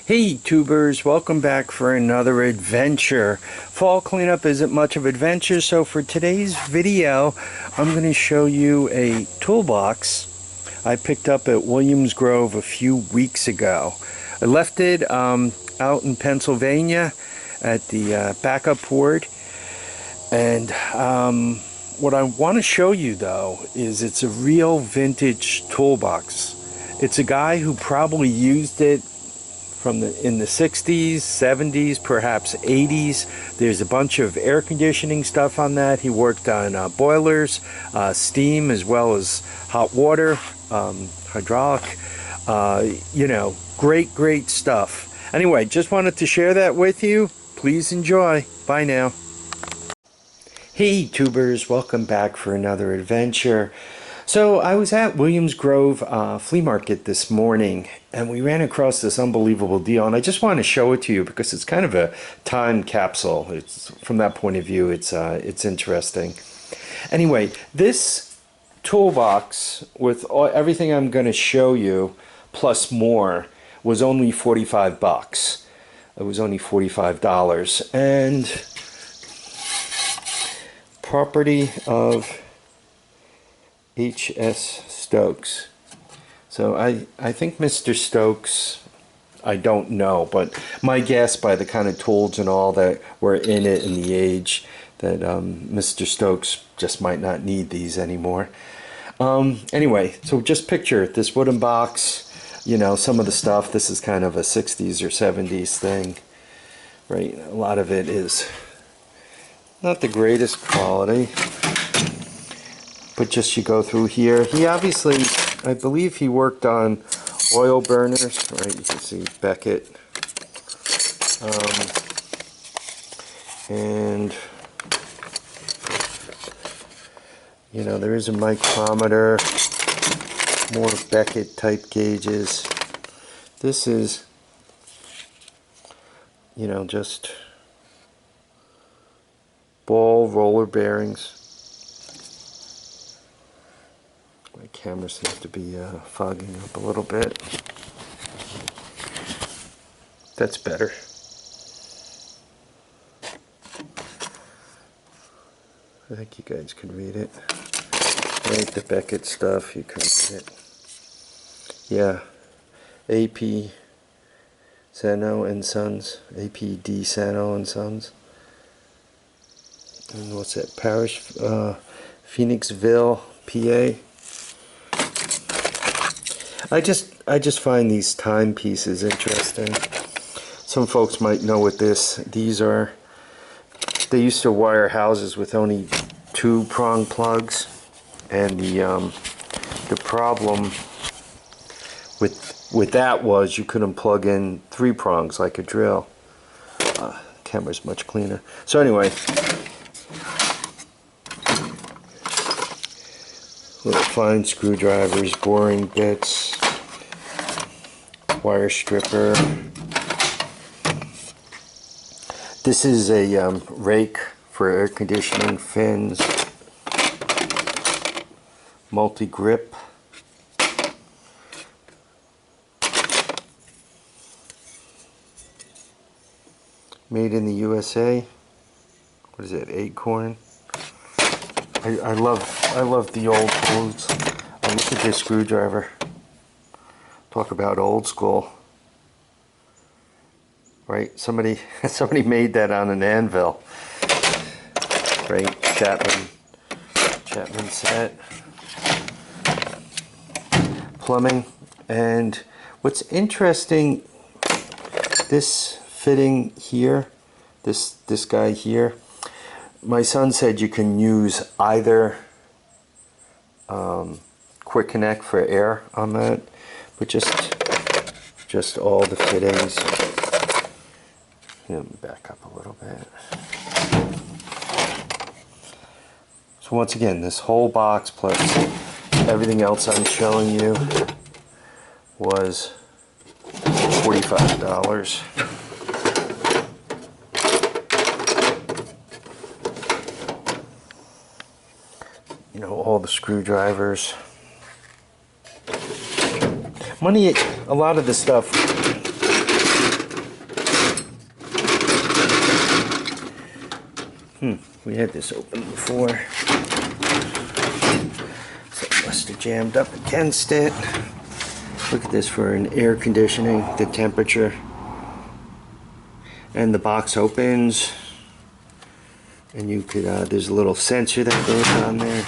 Hey tubers, welcome back for another adventure. Fall cleanup isn't much of an adventure, so for today's video I'm going to show you a toolbox I picked up at Williams Grove a few weeks ago. I left it out in Pennsylvania at the backup port, and what I want to show you though is it's a real vintage toolbox. It's a guy who probably used it in the 60s, 70s, perhaps 80s. There's a bunch of air conditioning stuff on that. He worked on boilers, steam, as well as hot water, hydraulic, great stuff. Anyway, just wanted to share that with you. Please enjoy. Bye now. Hey tubers, welcome back for another adventure. So I was at Williams Grove flea market this morning, and we ran across this unbelievable deal, and I just want to show it to you because it's kind of a time capsule. It's from that point of view, it's interesting. Anyway, this toolbox with everything I'm going to show you plus more was only 45 bucks. It was only $45, and property of H.S. Stokes. So I think Mr. Stokes, I don't know, but my guess by the kind of tools and all that were in it and the age that Mr. Stokes just might not need these anymore. Anyway, so just picture this wooden box, some of the stuff. This is kind of a 60s or 70s thing, right? A lot of it is not the greatest quality. But just you go through here. He obviously, I believe he worked on oil burners, right? You can see Beckett. And, there is a micrometer, more Beckett type gauges. This is, just ball roller bearings. My camera seems to be fogging up a little bit. That's better. I think you guys can read it. Right, the Beckett stuff, you can read it. Yeah, AP Sano and Sons, APD Sano and Sons. And what's that? Parish, Phoenixville, PA. I just find these timepieces interesting. Some folks might know what these are. They used to wire houses with only 2-prong plugs, and the problem with that was you couldn't plug in 3 prongs like a drill. Camera's much cleaner. So anyway, little fine screwdrivers, boring bits, wire stripper. This is a rake for air conditioning, fins, multi-grip. Made in the USA. What is it, Acorn? I love the old tools. Oh, look at this screwdriver. Talk about old school. Right? Somebody made that on an anvil. Right? Chapman set. Plumbing. And what's interesting, this fitting here, this guy here, my son said you can use either quick connect for air on that, but just all the fittings. Let me back up a little bit. So once again, this whole box plus everything else I'm showing you was $45. All the screwdrivers. Money, a lot of the stuff We had this open before. So it must have jammed up against it. Look at this for an air conditioning, the temperature. And the box opens. And you could, there's a little sensor that goes on there.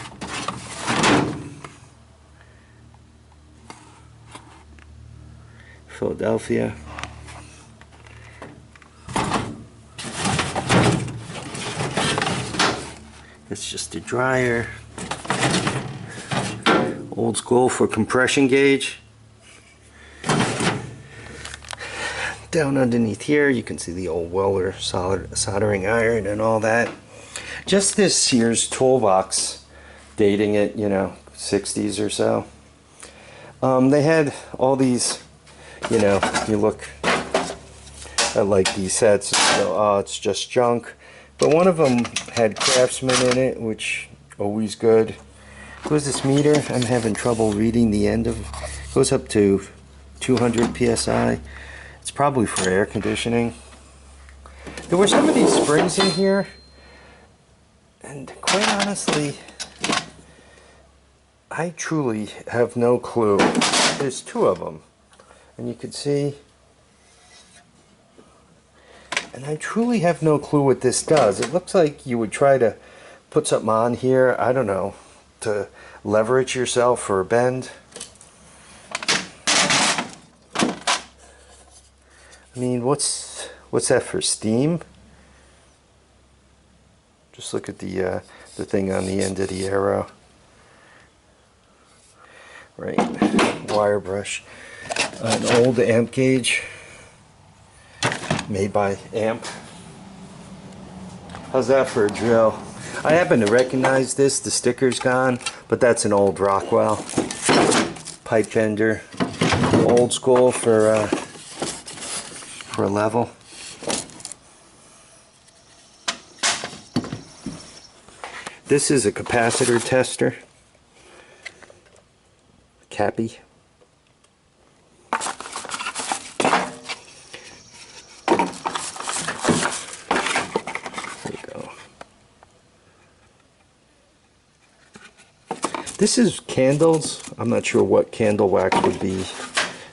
Philadelphia. It's just a dryer. Old school for compression gauge. Down underneath here you can see the old welder soldering iron and all that. Just this Sears toolbox, dating it, you know, 60s or so. They had all these, you know, you look at like these sets and go, oh, it's just junk. But one of them had Craftsman in it, which always good. What's this meter? I'm having trouble reading the end of it. Goes up to 200 psi. It's probably for air conditioning. There were some of these springs in here, and quite honestly, I truly have no clue. There's two of them, and you can see, and I truly have no clue what this does. It looks like you would try to put something on here, I don't know, to leverage yourself for a bend. I mean, what's that for, steam? Just look at the thing on the end of the arrow. Right, wire brush. An old amp gauge made by Amp. How's that for a drill? I happen to recognize this. The sticker's gone, but that's an old Rockwell pipe bender. Old school for a level. This is a capacitor tester. Cappy. There you go. This is candles. I'm not sure what candle wax would be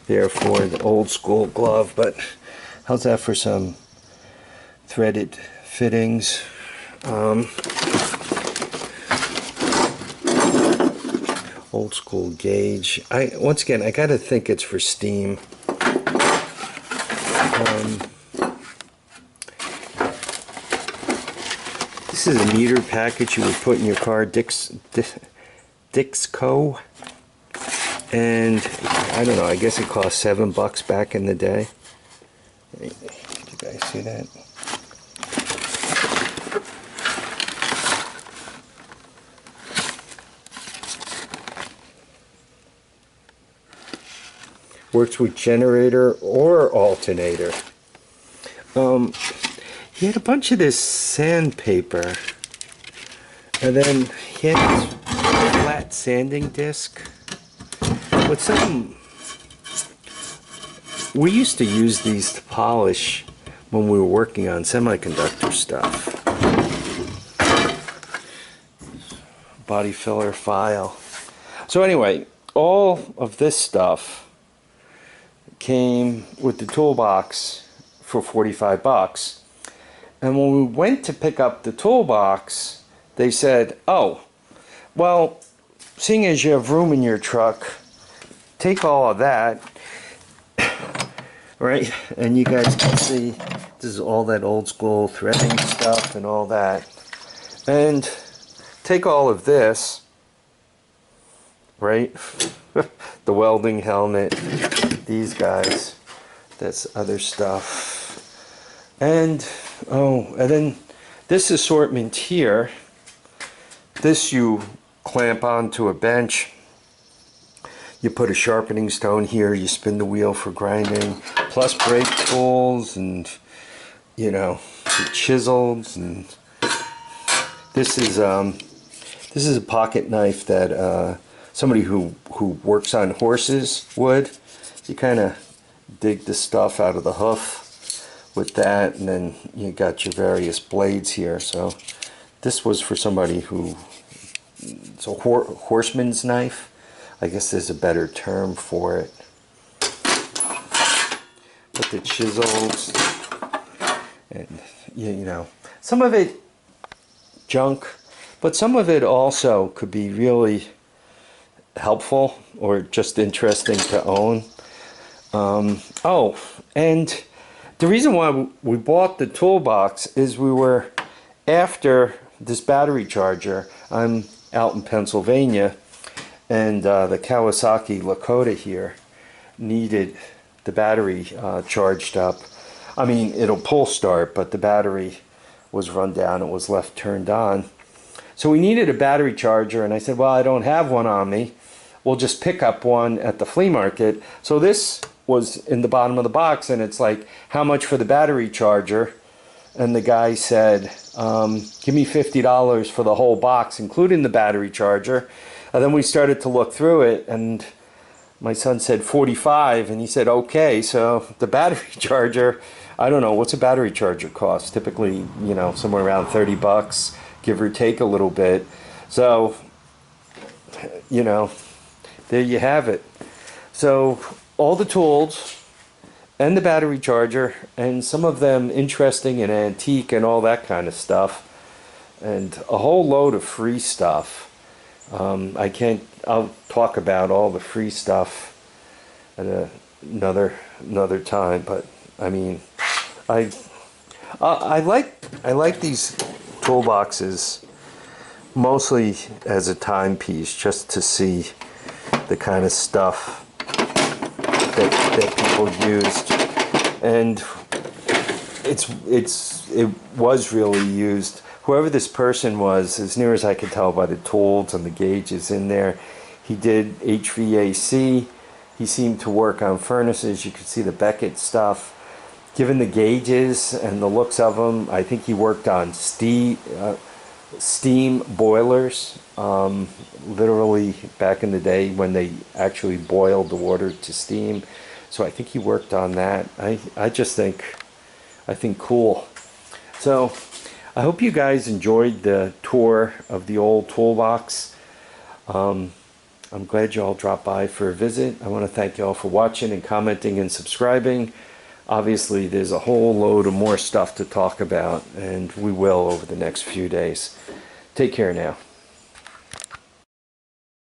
there for the old school glove, but how's that for some threaded fittings? Old school gauge. Once again, I gotta think it's for steam. This is a meter package you would put in your car, Dixco, and I don't know, I guess it cost $7 back in the day. Did you guys see that? Works with generator or alternator. He had a bunch of this sandpaper, and then he had this flat sanding disc with some. We used to use these to polish when we were working on semiconductor stuff. Body filler file. So anyway, all of this stuff came with the toolbox for $45. And when we went to pick up the toolbox, they said, oh, well, seeing as you have room in your truck, take all of that, right? And you guys can see this is all that old school threading stuff and all that. And take all of this, right? The welding helmet, these guys, that's other stuff. And and then this assortment here, this you clamp onto a bench. You put a sharpening stone here, you spin the wheel for grinding, plus brake tools and, you know, chisels. And this is a pocket knife that somebody who works on horses would. You kind of dig the stuff out of the hoof with that, and then you got your various blades here. So This was for somebody who, it's a horseman's knife. I guess there's a better term for it. With the chisels, and you know, some of it junk, but some of it also could be really helpful or just interesting to own. Oh, and the reason why we bought the toolbox is we were after this battery charger. I'm out in Pennsylvania, and the Kawasaki Lakota here needed the battery charged up. I mean, it'll pull start, but the battery was run down. It was left turned on. So we needed a battery charger, and I said, well, I don't have one on me. We'll just pick up one at the flea market. So this was in the bottom of the box, and it's like, how much for the battery charger? And the guy said, give me $50 for the whole box, including the battery charger. And then we started to look through it, and my son said 45, and he said, okay. So the battery charger, I don't know, what's a battery charger cost? Typically, you know, somewhere around 30 bucks, give or take a little bit. So, you know, there you have it. So all the tools and the battery charger, and some of them interesting and antique and all that kind of stuff, and a whole load of free stuff. I'll talk about all the free stuff at another time, but I mean, I like these toolboxes mostly as a timepiece, just to see the kind of stuff that people used, and it was really used. Whoever this person was, as near as I could tell by the tools and the gauges in there, he did HVAC. He seemed to work on furnaces. You could see the Beckett stuff. Given the gauges and the looks of them, I think he worked on steam boilers, literally back in the day when they actually boiled the water to steam. So I think he worked on that. I think cool. So I hope you guys enjoyed the tour of the old toolbox. I'm glad you all dropped by for a visit. I want to thank you all for watching and commenting and subscribing. Obviously, there's a whole load of more stuff to talk about, and we will over the next few days. Take care now.